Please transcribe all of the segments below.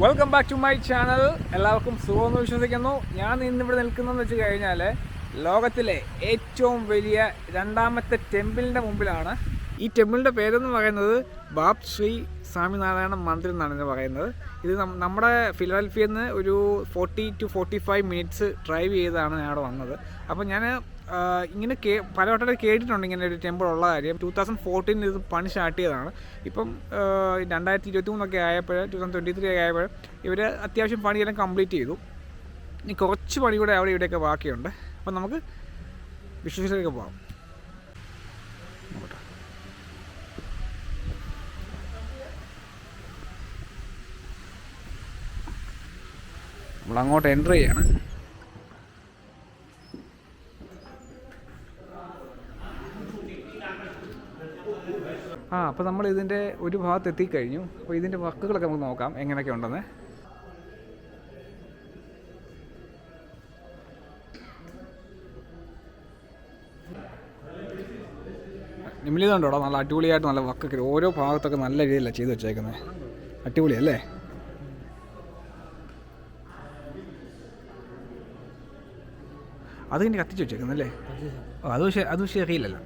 Welcome back to my channel. എല്ലാവർക്കും സുഖമെന്ന് വിശ്വസിക്കുന്നു. ഞാൻ ഇന്നിവിടെ നിൽക്കുന്നതെന്ന് വെച്ച് കഴിഞ്ഞാൽ ലോകത്തിലെ ഏറ്റവും വലിയ രണ്ടാമത്തെ ടെമ്പിളിൻ്റെ മുമ്പിലാണ്. ഈ ടെമ്പിളിൻ്റെ പേരെന്ന് പറയുന്നത് ബാബ് ശ്രീ സ്വാമിനാരായണ മന്ദിർ എന്നാണ് ഇത് പറയുന്നത്. ഇത് നമ്മുടെ ഫിലഡൽഫിയയിൽ നിന്ന് ഒരു 40 to 45 മിനിറ്റ്സ് ഡ്രൈവ് ചെയ്താണ് ഞാൻ അവിടെ വന്നത്. അപ്പോൾ ഞാൻ ഇങ്ങനെ പലവട്ടം കേട്ടിട്ടുണ്ട് ഇങ്ങനെ ഒരു ടെമ്പിൾ ഉള്ള കാര്യം. 2014 ഇത് പണി സ്റ്റാർട്ട് ചെയ്തതാണ്. ഇപ്പം 2023 ആയപ്പോൾ 2023 ആയപ്പോൾ ഇവർ അത്യാവശ്യം പണിയെല്ലാം കംപ്ലീറ്റ് ചെയ്തു. ഇനി കുറച്ച് പണി കൂടെ അവിടെ ഇവിടെയൊക്കെ ബാക്കിയുണ്ട്. അപ്പം നമുക്ക് വിശ്വസിലേക്ക് പോകാം. നമ്മളങ്ങോട്ട് എൻ്റർ ചെയ്യാണ്. അപ്പോൾ നമ്മൾ ഇതിൻ്റെ ഒരു ഭാഗത്ത് എത്തിക്കഴിഞ്ഞു. അപ്പോൾ ഇതിൻ്റെ വർക്കുകളൊക്കെ നമുക്ക് നോക്കാം എങ്ങനെയൊക്കെ ഉണ്ടെന്ന്. നിമിലിതുണ്ടോടാ, നല്ല അടിപൊളിയായിട്ട് നല്ല വർക്കൊക്കെ ഓരോ ഭാഗത്തൊക്കെ നല്ല രീതിയിലാണ് ചെയ്ത് വെച്ചേക്കുന്നത്. അടിപൊളിയല്ലേ? അതിങ്ങനെ കത്തിച്ച് വെച്ചേക്കുന്നല്ലേ? അത് പക്ഷേ അറിയില്ലല്ലോ.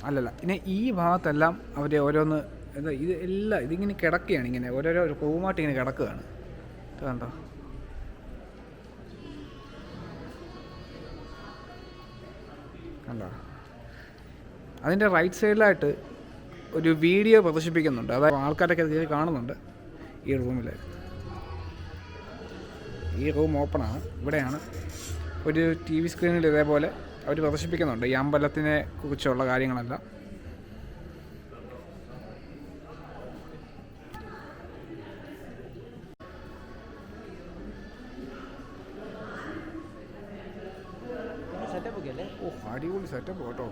അല്ലല്ല, പിന്നെ ഈ ഭാഗത്തെല്ലാം അവർ ഓരോന്ന് എന്താ ഇത് എല്ലാം ഇതിങ്ങനെ കിടക്കുകയാണ്. ഇങ്ങനെ ഓരോരോ റൂമായിട്ട് ഇങ്ങനെ കിടക്കുകയാണ്. കണ്ടോ? കണ്ടോ? അതിൻ്റെ റൈറ്റ് സൈഡിലായിട്ട് ഒരു വീഡിയോ പ്രദർശിപ്പിക്കുന്നുണ്ട്. അതായത് ആൾക്കാരൊക്കെ ഇത് കാണുന്നുണ്ട്. ഈ റൂമിൽ ഈ റൂം ഓപ്പണാണ്. ഇവിടെയാണ് ഒരു TV സ്ക്രീനിൽ ഇതേപോലെ അവർ പ്രദർശിപ്പിക്കുന്നുണ്ട് ഈ അമ്പലത്തിനെ കുറിച്ചുള്ള കാര്യങ്ങളെല്ലാം. ഓ, അടിപൊളി സെറ്റപ്പ് കേട്ടോ.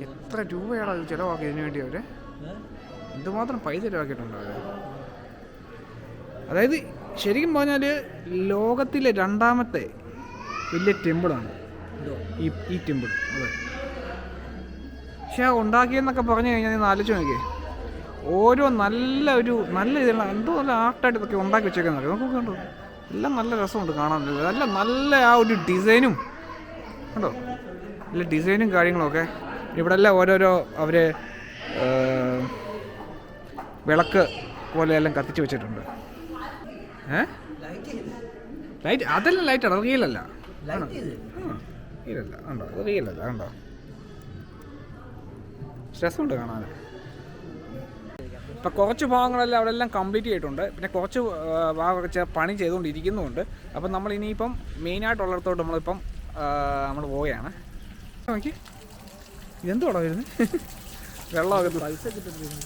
എത്ര രൂപയാണ് അത് ചിലവാക്കി ഇതിനു വേണ്ടി അവർ? എന്തുമാത്രം പൈസ ചിലവാക്കിയിട്ടുണ്ടോ അവർ? അതായത് ശരിക്കും പറഞ്ഞാൽ ലോകത്തിലെ രണ്ടാമത്തെ വലിയ ടെമ്പിളാണ് ഈ ടെമ്പിൾ. അതെ, പക്ഷെ ഉണ്ടാക്കിയെന്നൊക്കെ പറഞ്ഞു കഴിഞ്ഞാൽ നീ ആലോചിച്ച് നോക്കിയേ. ഓരോ നല്ല ഇതിലുള്ള എന്തോ നല്ല ആർട്ടായിട്ട് ഇതൊക്കെ ഉണ്ടാക്കി വെച്ചേക്കുന്നത് നമുക്ക് കണ്ടോ. എല്ലാം നല്ല രസമുണ്ട് കാണാൻ. നല്ല ആ ഒരു ഡിസൈനും കണ്ടോ, നല്ല ഡിസൈനും കാര്യങ്ങളൊക്കെ. ഇവിടെ എല്ലാം ഓരോരോ അവർ വിളക്ക് പോലെയെല്ലാം കത്തിച്ച് വെച്ചിട്ടുണ്ട്. ലൈറ്റ് അതെല്ലാം ലൈറ്റാണ്, റിയലല്ല. ഇല്ലല്ല, ഉണ്ടോ? അത് റിയലല്ല. ഉണ്ടോ? രസമുണ്ട് കാണാൻ. ഇപ്പം കുറച്ച് ഭാഗങ്ങളെല്ലാം അവിടെ എല്ലാം കംപ്ലീറ്റ് ചെയ്തിട്ടുണ്ട്. പിന്നെ കുറച്ച് ഭാഗമൊക്കെ പണി ചെയ്തുകൊണ്ടിരിക്കുന്നുമുണ്ട്. അപ്പം നമ്മൾ ഇനിയിപ്പം മെയിനായിട്ടുള്ളിടത്തോട്ട് നമ്മളിപ്പം നമ്മൾ പോവുകയാണ്. നോക്കി ഇതെന്തോടാ വരുന്നത്? വെള്ളമൊക്കെ പൈസ കിട്ടുന്നത്.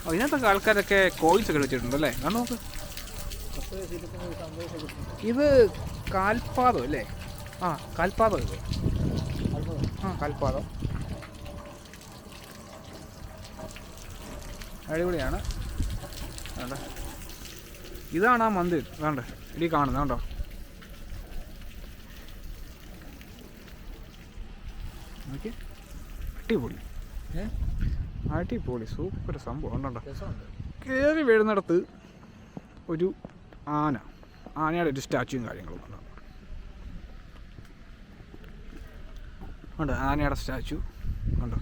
ഇതിനകത്തൊക്കെ ആൾക്കാരൊക്കെ കോയിൻസ് ഒക്കെ വെച്ചിട്ടുണ്ട് അല്ലേ? കാരണം നോക്ക്, ഇത് കാൽപാദം അല്ലേ? കാൽപാദം. ഇത് കാൽപാദം അടിപൊളിയാണ്. വേണ്ട, ഇതാണ് ആ മന്ദിർ. വേണ്ട, ഇടി കാണുന്നത് കണ്ടോ? നോക്കി, അടിപൊളി അടിപൊളി സൂപ്പർ സംഭവം ഉണ്ടോ? കയറി വീഴുന്നിടത്ത് ഒരു ആനയുടെ ഒരു സ്റ്റാച്യൂയും കാര്യങ്ങളും ഉണ്ട്. ആനയുടെ സ്റ്റാച്ചു ഉണ്ടോ?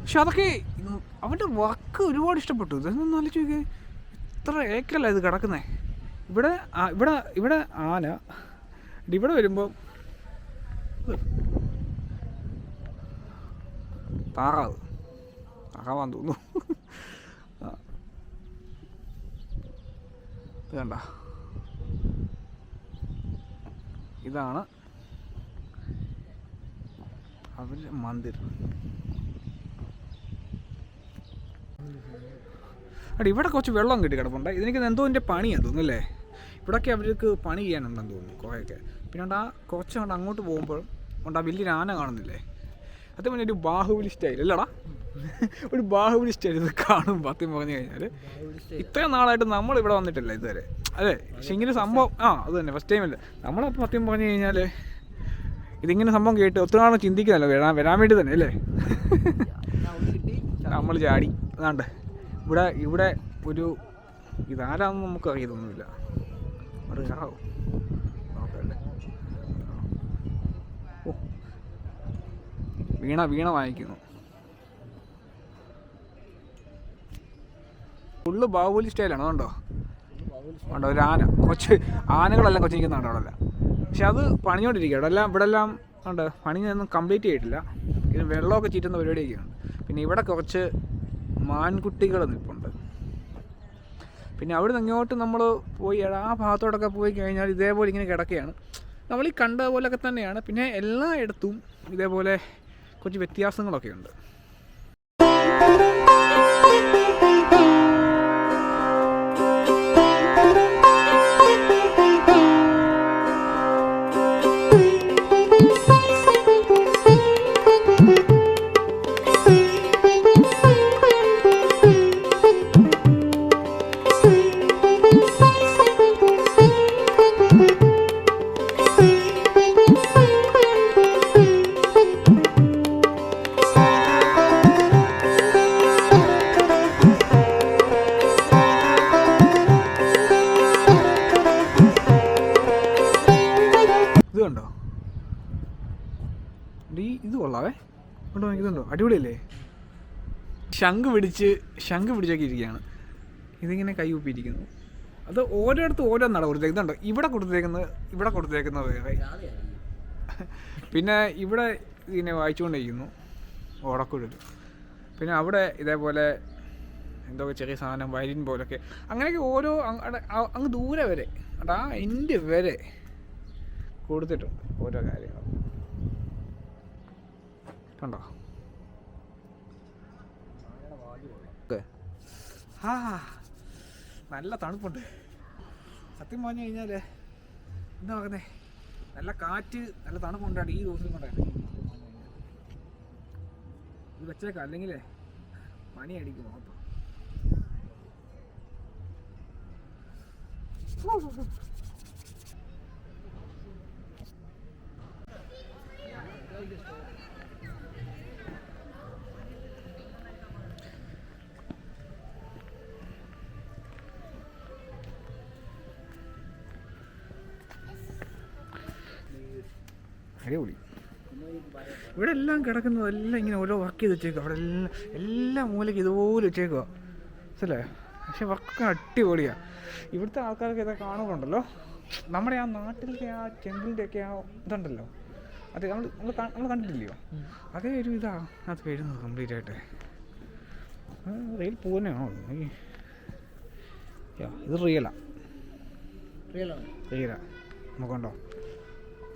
പക്ഷെ അതൊക്കെ അവൻ്റെ വർക്ക് ഒരുപാട് ഇഷ്ടപ്പെട്ടു. ഇതൊന്നും ആലോചിച്ച് നോക്കിയേ, എത്ര ഏക്കറല്ല ഇത് കിടക്കുന്നത്. ഇവിടെ ആന, ഇവിടെ വരുമ്പോൾ താറാവാൻ തോന്നുന്നു. ഇത് കണ്ട, ഇതാണ് അവരുടെ മന്ദിർ. ഇവിടെ കുറച്ച് വെള്ളം കിട്ടി കിടപ്പുണ്ട്. ഇതിനൊക്കെ എന്തോ എൻ്റെ പണിയാണ് തോന്നുന്നല്ലേ? ഇവിടെയൊക്കെ അവർക്ക് പണി ചെയ്യാനുണ്ടെന്ന് തോന്നുന്നു കുറേയൊക്കെ. പിന്നെ കുറച്ച് അങ്ങോട്ട് പോകുമ്പോൾ ആ വലിയൊരു ആന കാണുന്നില്ലേ? അത് പിന്നെ ഒരു ബാഹുബലി സ്റ്റൈൽ അല്ലടാ, ഒരു ബാഹുബലി സ്റ്റൈൽ ഇത് കാണും. സത്യം പറഞ്ഞു കഴിഞ്ഞാൽ ഇത്രയും നാളായിട്ട് നമ്മളിവിടെ വന്നിട്ടില്ല ഇതുവരെ, അതെ. പക്ഷെ ഇങ്ങനെ സംഭവം അത് തന്നെ ഫസ്റ്റ് ടൈം അല്ലേ നമ്മളപ്പോൾ. സത്യം പറഞ്ഞു കഴിഞ്ഞാൽ ഇതിങ്ങനെ സംഭവം കേട്ട് ഒത്തിരി നാളെ ചിന്തിക്കുന്നല്ലോ വരാൻ വേണ്ടി തന്നെ അല്ലേ? നമ്മൾ ചാടി അതാണ്ട് ഇവിടെ ഒരു ഇതാരാണെന്ന് നമുക്ക് അറിയത്തൊന്നുമില്ല. അത് കാണാവോ? നോക്കല്ലേ. ഓ, വീണ വാങ്ങിക്കുന്നു. ഫുള്ള് ബാഹുബലി സ്റ്റൈലാണ്. അതുകൊണ്ടോ ഒരു ആന, ആനകളെല്ലാം കൊച്ചിരിക്കുന്നുണ്ട് അവിടെ. പക്ഷെ അത് പണിഞ്ഞോണ്ടിരിക്കുക ഇവിടെ എല്ലാം ഉണ്ട്. പണിയൊന്നും കംപ്ലീറ്റ് ചെയ്തിട്ടില്ല. പിന്നെ വെള്ളമൊക്കെ ചീറ്റുന്ന പരിപാടിയൊക്കെയാണ്. പിന്നെ ഇവിടെ കുറച്ച് മാൻകുട്ടികൾ നിൽപ്പുണ്ട്. പിന്നെ അവിടെ നിന്ന് ഇങ്ങോട്ട് നമ്മൾ പോയി ആ ഭാഗത്തോടൊക്കെ പോയി കഴിഞ്ഞാൽ ഇതേപോലെ ഇങ്ങനെ കിടക്കുകയാണ്. നമ്മൾ ഈ കണ്ട പോലെയൊക്കെ തന്നെയാണ്. പിന്നെ എല്ലായിടത്തും ഇതേപോലെ കുറച്ച് വ്യത്യാസങ്ങളൊക്കെ ഉണ്ട്. ഇത് കൊള്ളാവേ, കൊണ്ടോ ഇതുണ്ടോ? അടിപൊളിയല്ലേ? ശംഖ് പിടിച്ചൊക്കെ ഇരിക്കുകയാണ്. ഇതിങ്ങനെ കൈ ഒപ്പിയിരിക്കുന്നു. അത് ഓരോരുത്തും ഓരോന്നാണ് കൊടുത്തേക്കുന്നത്. ഇതുണ്ടോ ഇവിടെ കൊടുത്തേക്കുന്നത് വേറെ. പിന്നെ ഇവിടെ ഇങ്ങനെ വായിച്ചുകൊണ്ടിരിക്കുന്നു ഓടക്കുഴൽ. പിന്നെ അവിടെ ഇതേപോലെ എന്തോ ചെറിയ സാധനം വയലിൻ പോലൊക്കെ അങ്ങനെയൊക്കെ ഓരോ അങ്ങ് ദൂരെ വരെ ആ എൻ്റെ വരെ കൊടുത്തിട്ടുണ്ട് ഓരോ കാര്യങ്ങൾ. കണ്ടോ? ആ നല്ല തണുപ്പുണ്ട്. സത്യം പറഞ്ഞു കഴിഞ്ഞാൽ എന്താ പറയുന്നത്, നല്ല കാറ്റ്, നല്ല തണുപ്പുണ്ടാണ് ഈ ദിവസം കൊണ്ടാണ്. ഇത് വെച്ചേക്കാം, അല്ലെങ്കിൽ പനി അടിക്കും മൊത്തം. അടിപൊളി. ഇവിടെ എല്ലാം കിടക്കുന്നത് എല്ലാം ഇങ്ങനെ ഓരോ വർക്ക് ചെയ്ത് വെച്ചേക്കുക. അവിടെ എല്ലാം മൂലയ്ക്ക് ഇതുപോലെ വെച്ചേക്കുക, മനസ്സിലേ? പക്ഷെ വർക്ക് അടിപൊളിയാണ്. ഇവിടുത്തെ ആൾക്കാരൊക്കെ ഇതൊക്കെ കാണുന്നുണ്ടല്ലോ. നമ്മുടെ ആ നാട്ടിലത്തെ ആ ടെമ്പിളിൻ്റെയൊക്കെ ആ ഇതുണ്ടല്ലോ, അത് നമ്മൾ കണ്ടിട്ടില്ലയോ? അതേ ഒരു ഇതാണ് അത് വരുന്നത് കംപ്ലീറ്റ് ആയിട്ട്. റിയൽ പൂനെയാണോ? ഇത് റിയലാ നോക്കണ്ടോ?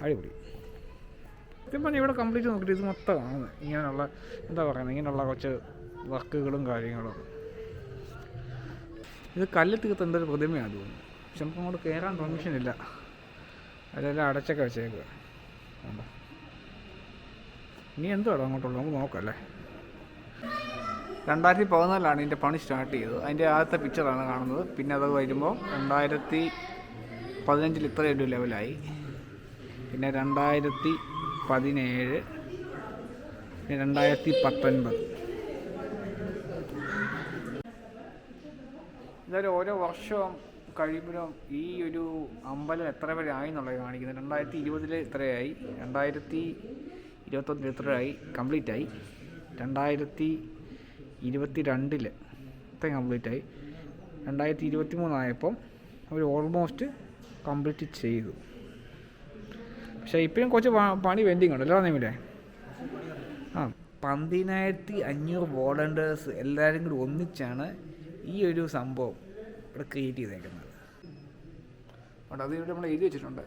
അടിപൊളി. സത്യം പറഞ്ഞാൽ ഇവിടെ കംപ്ലീറ്റ് നോക്കിയിട്ട് ഇത് മൊത്തമാണ് ഇങ്ങനെയുള്ള എന്താ പറയുന്നത്, ഇങ്ങനെയുള്ള കുറച്ച് വർക്കുകളും കാര്യങ്ങളും. ഇത് കല്ല് തീർത്തേണ്ട ഒരു പ്രതിമയാണ് തോന്നുന്നു. പക്ഷെ നമുക്ക് അങ്ങോട്ട് കയറാൻ പെർമിഷൻ ഇല്ല, അതെല്ലാം അടച്ചൊക്കെ വെച്ചേക്കുക. ഇനി എന്തുവാണ് അങ്ങോട്ടുള്ളത്, നമുക്ക് നോക്കാം അല്ലേ. 2014 ഇതിൻ്റെ പണി സ്റ്റാർട്ട് ചെയ്തത്. അതിൻ്റെ ആദ്യത്തെ പിക്ചറാണ് കാണുന്നത്. പിന്നെ അത് വരുമ്പോൾ 2015 ഇത്രയൊരു ലെവലായി. പിന്നെ 2017, പിന്നെ 2019. ഇതൊരു ഓരോ വർഷവും കഴിയുമ്പോഴും ഈ ഒരു അമ്പലം എത്ര വരെ ആയി എന്നുള്ളത് കാണിക്കുന്നത്. 2020 ഇത്രയായി, 2021 ഇത്രയായി, കംപ്ലീറ്റ് ആയി. 2022 ഇത്രയും കംപ്ലീറ്റ് ആയി. 2023 ആയപ്പം അവർ ഓൾമോസ്റ്റ് കംപ്ലീറ്റ് ചെയ്തു. പക്ഷേ ഇപ്പോഴും കുറച്ച് പണി പെൻഡിങ് ഉണ്ട്, അല്ലേ നിമിലെ? 11500 വോളണ്ടിയേഴ്സ് എല്ലാവരും കൂടി ഒന്നിച്ചാണ് ഈ ഒരു സംഭവം ഇവിടെ ക്രിയേറ്റ് ചെയ്തേക്കുന്നത്. അതുകൊണ്ട് അത് ഇവിടെ നമ്മൾ എഴുതി വെച്ചിട്ടുണ്ട്,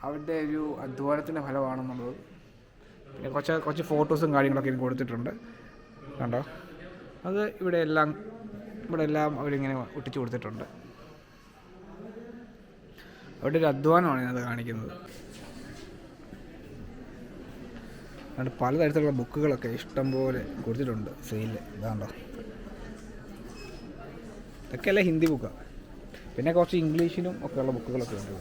അവരുടെ ഒരു അധ്വാനത്തിൻ്റെ ഫലമാണെന്നുള്ളത്. പിന്നെ കുറച്ച് ഫോട്ടോസും കാര്യങ്ങളൊക്കെ ഇതിന് കൊടുത്തിട്ടുണ്ട്, കണ്ടോ? അത് ഇവിടെ എല്ലാം അവരിങ്ങനെ ഒട്ടിച്ച് കൊടുത്തിട്ടുണ്ട്. അവരുടെ ഒരു അധ്വാനമാണ് അത് കാണിക്കുന്നത്. അതുകൊണ്ട് പലതരത്തിലുള്ള ബുക്കുകളൊക്കെ ഇഷ്ടം പോലെ കൊടുത്തിട്ടുണ്ട് സെയിലിൽ. ഇതാണ്ടോ, ഇതൊക്കെ അല്ല ഹിന്ദി ബുക്കാണ്. പിന്നെ കുറച്ച് ഇംഗ്ലീഷിലും ഒക്കെ ഉള്ള ബുക്കുകളൊക്കെ ഉണ്ട്.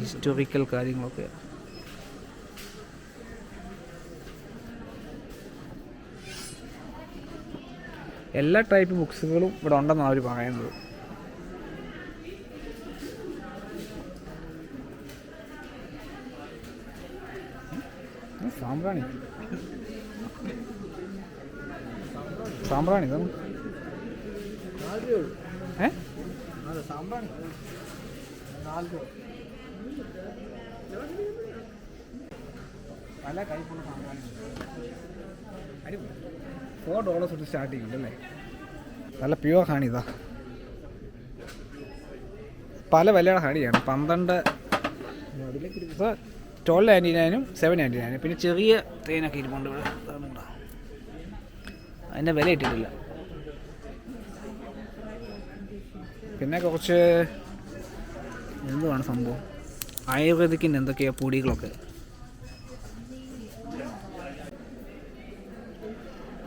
ഹിസ്റ്റോറിക്കൽ കാര്യങ്ങളൊക്കെ. എല്ലാ ടൈപ്പ് ബുക്സുകളും ഇവിടെ ഉണ്ടെന്നാണ് അവർ പറയുന്നത്. സാമ്പ്രാണി സാമ്പ്രാണി ഇതാണ്. പല ടൈപ്പുള്ള സാമ്പ്രാണി $4 തൊട്ട് സ്റ്റാർട്ട് ചെയ്യുന്നുണ്ടല്ലേ. നല്ല പ്യുവർ ഹണി ഇതാ. പല വിലയുടെ ഹണിയാണ്. 12.99 7.99. പിന്നെ ചെറിയ തേനൊക്കെ ഇരിപ്പുണ്ട് ഇവിടെ. അതിൻ്റെ വില ഇട്ടിട്ടില്ല. പിന്നെ കുറച്ച് എന്തുവാണ് സംഭവം, ആയുർവേദിക്കിൻ്റെ എന്തൊക്കെയാ പൊടികളൊക്കെ.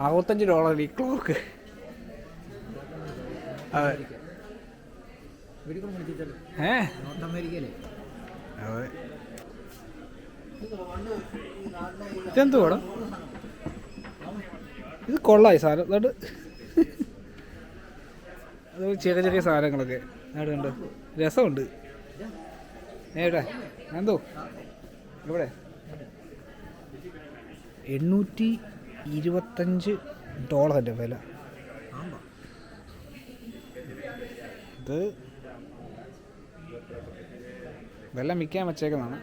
$65 ഈ ക്ലോക്ക്. അതെ ഇതെന്തുവാടാ, ഇത് കൊള്ളായി സാധനം. അത് ചെറിയ ചെറിയ സാധനങ്ങളൊക്കെ അവിടെ ഉണ്ട്, രസമുണ്ട്. ഏട്ടാ എന്തോ ഇവിടെ $825 വില. ഇത് വെള്ളം മിക്കാൻ വെച്ചേക്കുന്നതാണ്.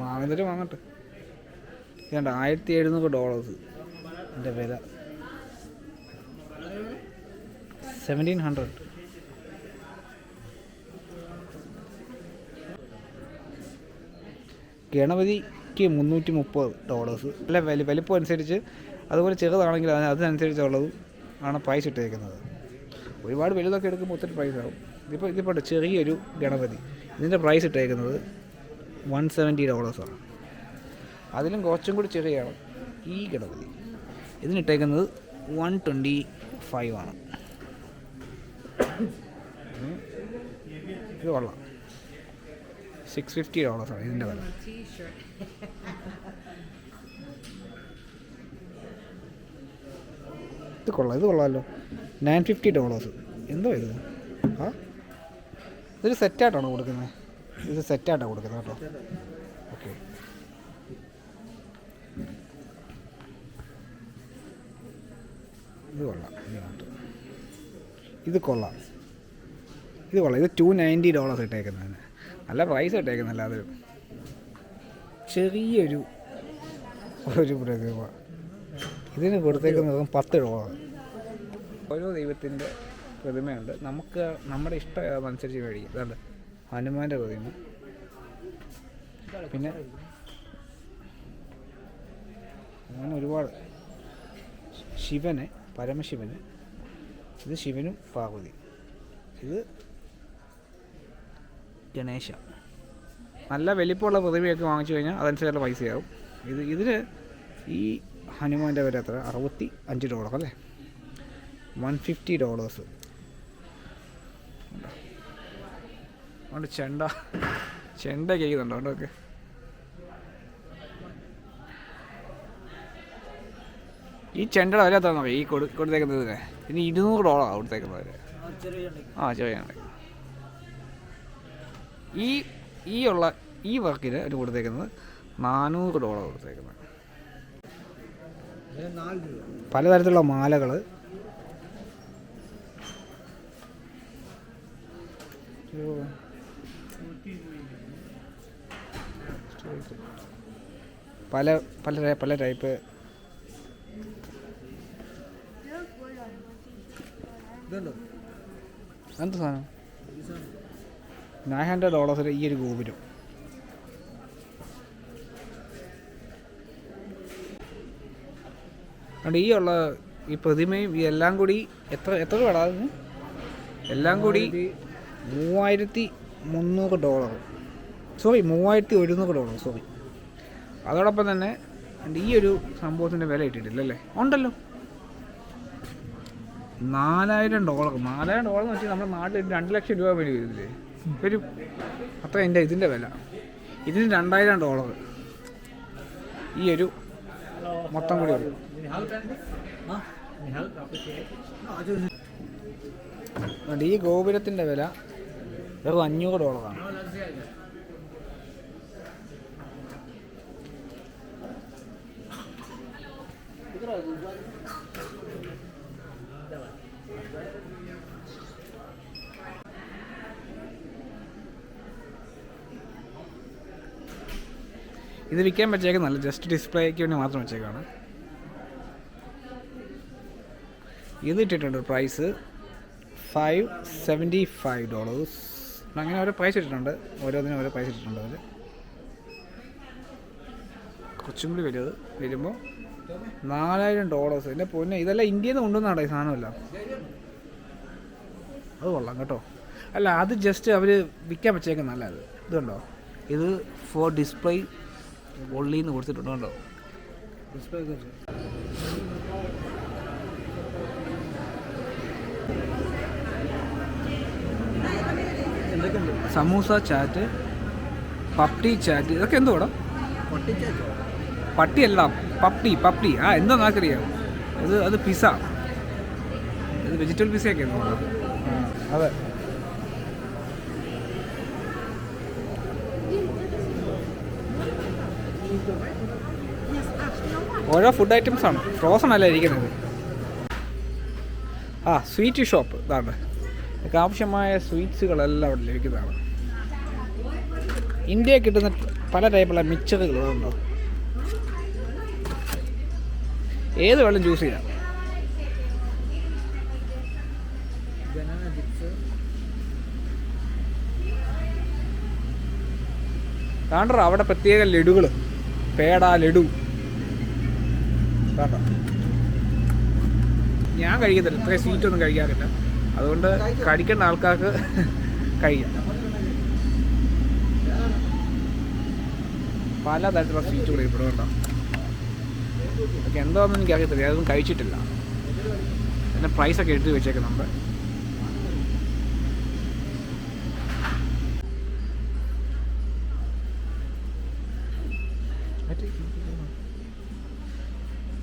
വാങ്ങുന്നവർ വാങ്ങട്ടെ. ഇതുണ്ട് $1700 എൻ്റെ വില. 1700. ഗണപതിക്ക് $330. അല്ല വലിപ്പം അനുസരിച്ച്, അതുപോലെ ചെറുതാണെങ്കിൽ അതിനനുസരിച്ചുള്ളത് ആണ് പ്രൈസ് ഇട്ടേക്കുന്നത്. ഒരുപാട് വലുതൊക്കെ എടുക്കുമ്പോൾ ഒത്തിരി പ്രൈസ് ആവും. ഇതിപ്പോൾ ചെറിയൊരു ഗണപതി, ഇതിൻ്റെ പ്രൈസ് ഇട്ടേക്കുന്നത് $170 ആണ്. അതിലും കുറച്ചും കൂടി ചെറിയാണ് ഈ ഗണപതി. ഇതിനിട്ടേക്കുന്നത് $125 ആണ്. ഇത് കൊള്ളാം. $650 ആണ് ഇതിൻ്റെ വില. ഇത് കൊള്ളാമല്ലോ. $950. എന്തോ ഇത്? ഇതൊരു സെറ്റായിട്ടാണോ കൊടുക്കുന്നത്? ഇത് സെറ്റായിട്ടാണ് കൊടുക്കുന്നത് കേട്ടോ. ഓക്കെ, ഇത് കൊള്ളാം. ഇത് കൊള്ളാം. ഇത് $290 ഇട്ടേക്കുന്നതിന്. നല്ല പ്രൈസ് ഇട്ടേക്കുന്നല്ല. അത് ചെറിയൊരു പ്രതിമ. ഇതിന് കൊടുത്തേക്കുന്നത് $10. ഓരോ ദൈവത്തിൻ്റെ പ്രതിമയുണ്ട്. നമുക്ക് നമ്മുടെ ഇഷ്ടം അനുസരിച്ച് മേടിക്കും. അതാണ് ഹനുമാൻ്റെ പ്രതിമ. പിന്നെ അങ്ങനെ ഒരുപാട് ശിവന്, പരമശിവന്. ഇത് ശിവനും പാർവതി. ഇത് ഗണേശ. നല്ല വലിപ്പമുള്ള പ്രതിമയൊക്കെ വാങ്ങിച്ചു കഴിഞ്ഞാൽ അതനുസരിച്ചുള്ള പൈസയാവും. ഇതിന് ഈ ഹനുമാൻ്റെ വില എത്ര? $65 അല്ലേ? $150. അതുകൊണ്ട് ചെണ്ട കേൾക്കുന്നുണ്ടോ? അതുകൊണ്ടൊക്കെ ഈ ചെണ്ടയുടെ വില എത്ര നോക്കാം ഈ കൊടുത്തേക്കുന്നതിന്. ഇനി $200 കൊടുത്തേക്കുന്നത്. ചെറിയ ഈ വർക്കിന് ഒരു കൊടുത്തേക്കുന്നത് $400 കൊടുത്തേക്കുന്നത്. പലതരത്തിലുള്ള മാലകൾ. പല ടൈപ്പ്. എന്ത് സാധനം? $900 ഈ ഒരു ഗോപുരം. അതുകൊണ്ട് ഈ പ്രതിമയും എല്ലാം കൂടി എത്ര കടാകുന്നു? എല്ലാം കൂടി $3300. സോറി, $3100. സോറി. അതോടൊപ്പം തന്നെ ഈ ഒരു സംഭവത്തിൻ്റെ വില ഇട്ടിട്ടില്ലല്ലേ? ഉണ്ടല്ലോ, $4000. $4000 എന്ന് വെച്ചാൽ നമ്മുടെ നാട്ടിൽ $2 ലക്ഷം വില വരുന്നില്ലേ? വരും. അത്ര ഇതിൻ്റെ വില. ഇതിന് $2000. ഈ ഒരു മൊത്തം കൂടി വരും. ഈ ഗോപുരത്തിൻ്റെ വില വെറും $500. ഇത് വിൽക്കാൻ വെച്ചേക്കുന്നല്ല, ജസ്റ്റ് ഡിസ്പ്ലേക്ക് വേണ്ടി മാത്രം വെച്ചേക്കാണ്. ഇത് ഇട്ടിട്ടുണ്ട് പ്രൈസ് $575. അങ്ങനെ ഓരോ പ്രൈസ് ഇട്ടിട്ടുണ്ട്, ഓരോന്നിനും ഓരോ പ്രൈസ് ഇട്ടിട്ടുണ്ട്. അവർ കുറച്ചും കൂടി വലുത് വരുമ്പോൾ $4000. എൻ്റെ പൊന്നെ, ഇതെല്ലാം ഇന്ത്യയിൽ നിന്ന് കൊണ്ടുവന്നാണ് ഈ സാധനമല്ല. അത് കൊള്ളാം കേട്ടോ. അല്ല, അത് ജസ്റ്റ് അവർ വിൽക്കാൻ വെച്ചേക്കുന്നല്ല. അത് ഇതുണ്ടോ, ഇത് ഫോർ ഡിസ്പ്ലേ ഒള്ളിന്ന് കൊടുത്തിട്ടുണ്ട് കേട്ടോ. സമൂസ ചാറ്റ്, പപ്ടി ചാറ്റ്, ഇതൊക്കെ എന്തോടാ? പട്ടിയല്ല, പപ്ടി. ആ, എന്താ നാക്കറിയാം. അത് പിസ്സ, ഇത് വെജിറ്റബിൾ പിസ്സയൊക്കെ ആണോ? അതെ. ഓരോ ഫുഡ് ഐറ്റംസ് ആണ്, ഫ്രോസൺ അല്ല ഇരിക്കുന്നത്. സ്വീറ്റ് ഷോപ്പ് ഇതാണ്. നമുക്ക് ആവശ്യമായ സ്വീറ്റ്സുകളെല്ലാം അവിടെ ലഭിക്കുന്നതാണ്. ഇന്ത്യയിൽ കിട്ടുന്ന പല ടൈപ്പുള്ള മിക്സറുകളുണ്ടോ, ഏത് വെള്ളം ചൂസ് ചെയ്യാം. കാണറ അവിടെ പ്രത്യേക ലഡുകൾ, പേട ലഡു കാണാം. ഞാൻ കഴിക്കത്തില്ല, ഇത്രയും സ്വീറ്റൊന്നും കഴിക്കാറില്ല, അതുകൊണ്ട് കഴിക്കേണ്ട ആൾക്കാർക്ക് കഴിക്കാം. പലതരത്തിലുള്ള സ്വീറ്റുകൾ ഇവിടെ ഉണ്ടോ, അതൊക്കെ എന്താണെന്ന് എനിക്കറിയത്തില്ല, അതൊന്നും കഴിച്ചിട്ടില്ല. അതിൻ്റെ പ്രൈസൊക്കെ എഴുതി വെച്ചേക്കുന്നുണ്ട്.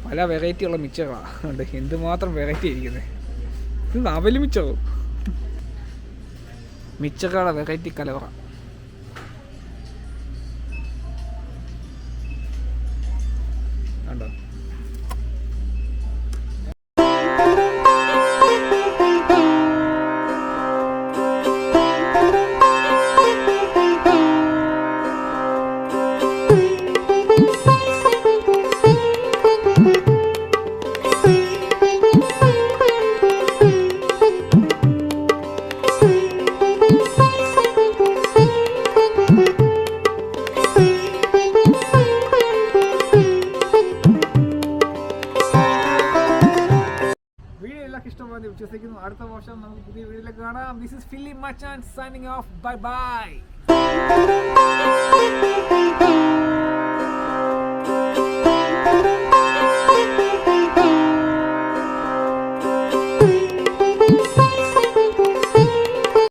പല വെറൈറ്റി ഉള്ള മിച്ചറാണ്, എന്തുമാത്രം വെറൈറ്റി ഇരിക്കുന്നത്. ഇത് അവല് മിച്ചറോ, മിച്ചറുടെ വെറൈറ്റി കലവറ. കണ്ടോ, ഇഷ്ടമാണെന്ന് വിശ്വസിക്കുന്നു. അടുത്ത വർഷം നമുക്ക് പുതിയ വീഡിയോയിലേക്ക് കാണാം. This is film Machan signing off. Bye bye.